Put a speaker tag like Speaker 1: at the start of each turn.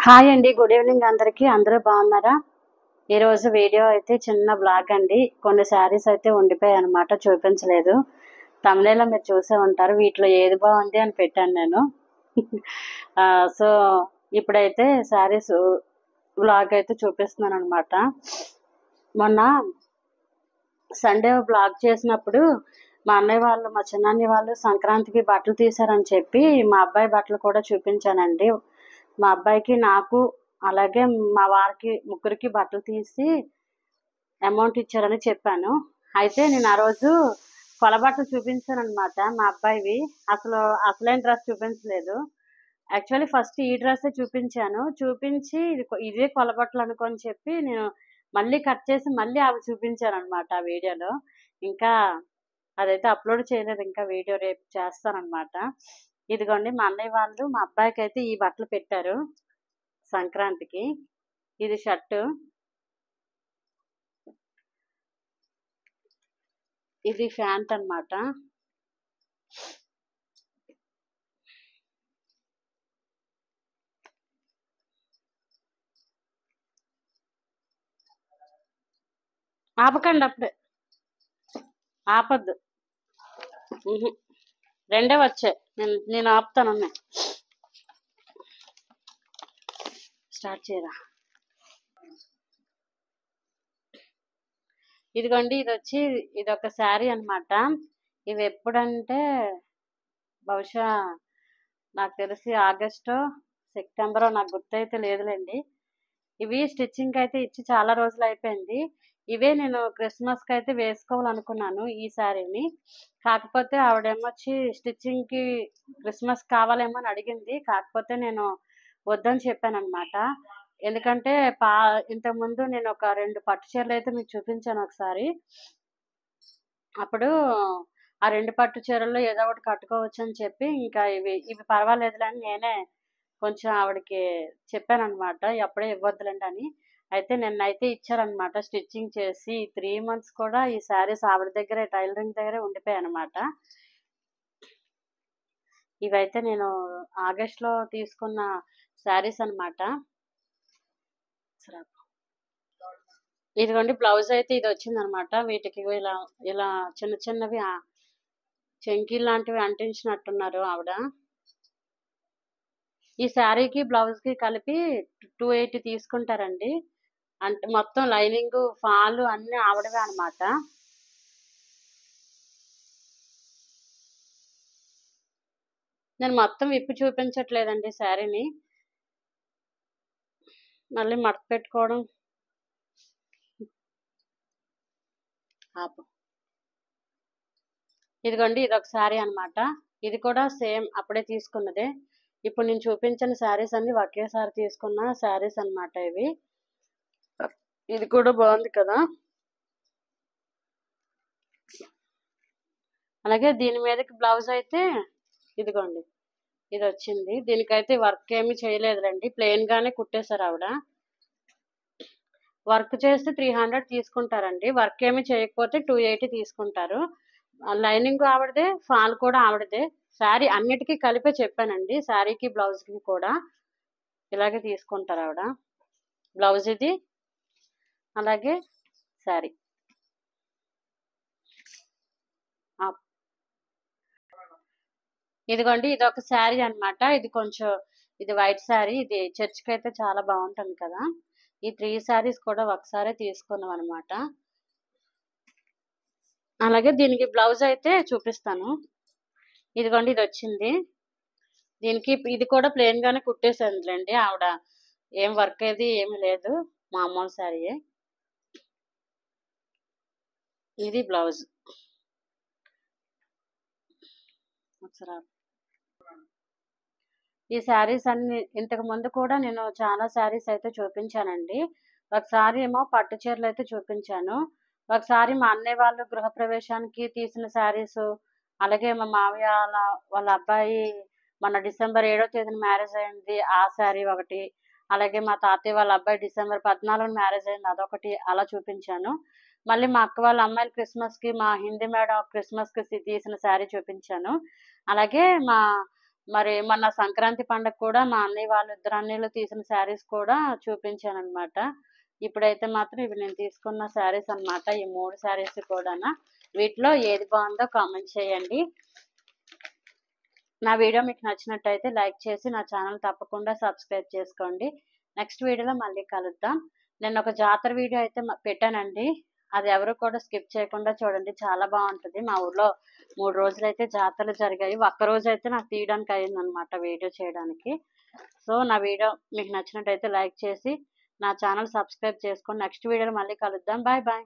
Speaker 1: Hi అండి. Good evening అందరికీ. అందరూ బాగున్నారా? ఈరోజు వీడియో అయితే చిన్న బ్లాగ్ అండి. కొన్ని శారీస్ అయితే ఉండిపోయాయన్నమాట, చూపించలేదు. తమ్నెయిల్‌లో మీరు చూసే ఉంటారు. వీటిలో ఏది బాగుంది అని పెట్టాను నేను. సో, ఇప్పుడైతే శారీస్ బ్లాగ్ అయితే చూపిస్తున్నాను అనమాట. మొన్న సండే బ్లాగ్ చేసినప్పుడు మా అన్నయ్య వాళ్ళు, మా చిన్నన్నయ్య వాళ్ళు సంక్రాంతికి బట్టలు తీశారని చెప్పి మా అబ్బాయి బట్టలు కూడా చూపించానండి. మా అబ్బాయికి, నాకు, అలాగే మా వారికి ముగ్గురికి బట్టలు తీసి అమౌంట్ ఇచ్చారని చెప్పాను. అయితే నేను ఆ రోజు కొలబట్టలు చూపించానమాట మా అబ్బాయివి. అసలైన డ్రెస్ చూపించలేదు. యాక్చువల్లీ ఫస్ట్ ఈ డ్రెస్సే చూపించాను. చూపించి ఇదే కొలబట్టలు అనుకోని చెప్పి నేను మళ్ళీ కట్ చేసి మళ్ళీ అవి చూపించానమాట ఆ వీడియోలో. ఇంకా అదైతే అప్లోడ్ చేయలేదు, ఇంకా వీడియో రేపు చేస్తానమాట. ఇదిగోండి మా అన్నయ్య వాళ్ళు మా అబ్బాయికి అయితే ఈ బట్టలు పెట్టారు సంక్రాంతికి. ఇది షర్టు, ఇది ప్యాంట్ అన్నమాట. ఆపకండి అప్పుడే, ఆపద్దు. రెండే వచ్చాయి. నేను ఆపుతాను. స్టార్ట్ చేయరా. ఇదిగోండి, ఇది ఒక శారీ అన్నమాట. ఇవి ఎప్పుడంటే బహుశా నాకు తెలిసి ఆగస్టో సెప్టెంబరో, నాకు గుర్తయితే లేదులేండి. ఇవి స్టిచ్చింగ్ అయితే ఇచ్చి చాలా రోజులు అయిపోయింది. ఇవే నేను క్రిస్మస్కి అయితే వేసుకోవాలనుకున్నాను ఈ శారీని. కాకపోతే ఆవిడేమొచ్చి స్టిచ్చింగ్కి క్రిస్మస్ కావాలేమో అని అడిగింది. కాకపోతే నేను వద్దని చెప్పాను అనమాట. ఎందుకంటే ఇంతకుముందు నేను ఒక 2 పట్టు చీరలు అయితే మీకు చూపించాను ఒకసారి. అప్పుడు ఆ 2 పట్టు చీరల్లో ఏదో ఒకటి కట్టుకోవచ్చు అని చెప్పి ఇంకా ఇవి పర్వాలేదులే అని నేనే కొంచెం ఆవిడకి చెప్పానమాట. అప్పుడే ఇవ్వద్దులేండి అని. అయితే నిన్నైతే ఇచ్చారనమాట స్టిచ్చింగ్ చేసి. 3 మంత్స్ కూడా ఈ శారీస్ ఆవిడ దగ్గరే, టైలరింగ్ దగ్గరే ఉండిపోయాయన్నమాట. ఇవైతే నేను ఆగస్టులో తీసుకున్న శారీస్ అనమాట. ఇదిగోండి బ్లౌజ్ అయితే ఇది వచ్చిందనమాట. వీటికి ఇలా ఇలా చిన్న చిన్నవి చెంకీలు లాంటివి అంటించినట్టున్నారు ఆవిడ. ఈ శారీకి బ్లౌజ్కి కలిపి 280 తీసుకుంటారండి. అంటే మొత్తం లైనింగ్, ఫాల్ అన్నీ ఆవిడవే అనమాట. నేను మొత్తం విప్పి చూపించట్లేదండి శారీని. మళ్ళీ మడత పెట్టుకోవడం. ఇదిగోండి, ఇదొక శారీ అనమాట. ఇది కూడా సేమ్ అప్పుడే తీసుకున్నదే. ఇప్పుడు నేను చూపించిన శారీస్ అన్ని ఒకేసారి తీసుకున్న శారీస్ అనమాట ఇవి. ఇది కూడా బాగుంది కదా. అలాగే దీని మీదకి బ్లౌజ్ అయితే ఇదిగోండి, ఇది వచ్చింది. దీనికైతే వర్క్ ఏమి చేయలేదులేండి, ప్లెయిన్ గానే కుట్టేశారు ఆవిడ. వర్క్ చేస్తే 300 తీసుకుంటారండి. వర్క్ ఏమి చేయకపోతే 280 తీసుకుంటారు. లైనింగ్ ఆవిడదే, ఫాల్ కూడా ఆవిడదే. శారీ అన్నిటికీ కలిపే చెప్పానండి. శారీకి బ్లౌజ్కి కూడా ఇలాగే తీసుకుంటారు ఆవిడ. బ్లౌజ్ ఇది, అలాగే శారీ. ఇదిగోండి, ఇది ఒక శారీ అనమాట. ఇది వైట్ శారీ. ఇది చర్చ్కి అయితే చాలా బాగుంటుంది కదా. ఈ 3 శారీస్ కూడా ఒకసారి తీసుకున్నాం అనమాట. అలాగే దీనికి బ్లౌజ్ అయితే చూపిస్తాను. ఇదిగోండి, ఇది వచ్చింది. దీనికి ఇది కూడా ప్లెయిన్ గానే కుట్టేసిందిలేండి ఆవిడ. ఏం వర్క్ అయితే ఏమి లేదు, మామూలు శారీయే. ఇది బ్లౌజ్. ఈ శారీస్ అన్ని ఇంతకు ముందు కూడా నేను చాలా శారీస్ అయితే చూపించానండి. ఒకసారి ఏమో పట్టు చీరలు అయితే చూపించాను. ఒకసారి మా అన్నయ్య వాళ్ళు గృహప్రవేశానికి తీసిన శారీస్, అలాగే మా మావయ్య వాళ్ళ అబ్బాయి మన డిసెంబర్ 7వ తేదీన మ్యారేజ్ అయింది, ఆ శారీ ఒకటి. అలాగే మా తాతయ్య వాళ్ళ అబ్బాయి డిసెంబర్ 14న మ్యారేజ్ అయింది, అదొకటి అలా చూపించాను. మళ్ళీ మా అక్క వాళ్ళ అమ్మాయిలు క్రిస్మస్కి, మా హిందీ మేడం క్రిస్మస్కి తీసిన శారీ చూపించాను. అలాగే మా మరి మొన్న సంక్రాంతి పండగ కూడా మా అన్నయ్య వాళ్ళు ఇద్దరు అన్నయ్యలు తీసిన శారీస్ కూడా చూపించాను అనమాట. ఇప్పుడైతే మాత్రం ఇవి నేను తీసుకున్న శారీస్ అన్నమాట. ఈ 3 శారీస్ కూడానా. వీటిలో ఏది బాగుందో కామెంట్ చేయండి. నా వీడియో మీకు నచ్చినట్టయితే లైక్ చేసి నా ఛానల్ తప్పకుండా సబ్స్క్రైబ్ చేసుకోండి. నెక్స్ట్ వీడియోలో మళ్ళీ కలుద్దాం. నేను ఒక జాతర వీడియో అయితే పెట్టానండి. అది ఎవరు కూడా స్కిప్ చేయకుండా చూడండి, చాలా బాగుంటుంది. మా ఊర్లో 3 రోజులైతే జాతరలు జరిగాయి. ఒక్కరోజు అయితే నాకు తీయడానికి అయిందనమాట వీడియో చేయడానికి. సో నా వీడియో మీకు నచ్చినట్టయితే లైక్ చేసి నా ఛానల్ సబ్స్క్రైబ్ చేసుకోండి. నెక్స్ట్ వీడియోలో మళ్ళీ కలుద్దాం. Bye bye.